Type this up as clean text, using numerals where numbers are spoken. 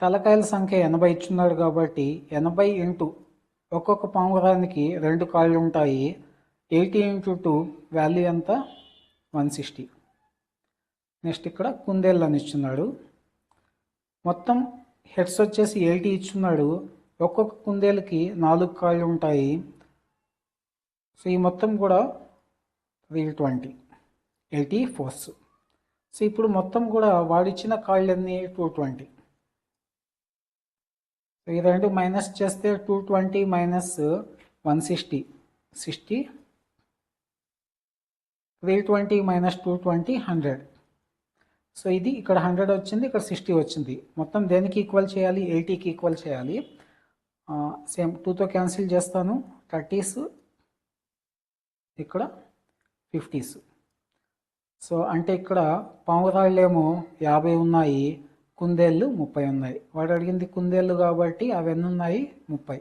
తలకాయల సంఖ్య 80 ఇచ్చున్నాడు కాబట్టి 80 ఇంటూ ఒక్కొక్క పావురానికి 2 కాళ్ళు ఉంటాయి. 80 ఇంటూ 2 వాల్యూ ఎంత? 160. నెక్స్ట్ ఇక్కడ కుందేళ్ళు అని ఇచ్చున్నాడు. మొత్తం హెడ్స్ వచ్చేసి 80 ఇచ్చున్నాడు. ఒక్కొక్క కుందేలుకి 4 కాళ్ళు ఉంటాయి. సో ఈ మొత్తం కూడా 320, 80 ఫోర్స్. సో ఇప్పుడు మొత్తం కూడా వాడిచ్చిన కాళ్ళు ఎన్ని? 220. సో ఈ రెండు మైనస్ చేస్తే 220 మైనస్ 160, 60. 320 మైనస్ 220, 100. సో ఇది ఇక్కడ 100 వచ్చింది, ఇక్కడ 60 వచ్చింది. మొత్తం దేనికి ఈక్వల్ చేయాలి? 80కి ఈక్వల్ చేయాలి. సేమ్ 2తో క్యాన్సిల్ చేస్తాను. 30s, ఇక్కడ 50s. సో అంటే ఇక్కడ పావురాళ్ళేమో 50 ఉన్నాయి, కుందేళ్ళు 30 ఉన్నాయి. వాడు అడిగింది కుందేళ్ళు కాబట్టి అవి ఎన్ని ఉన్నాయి? 30.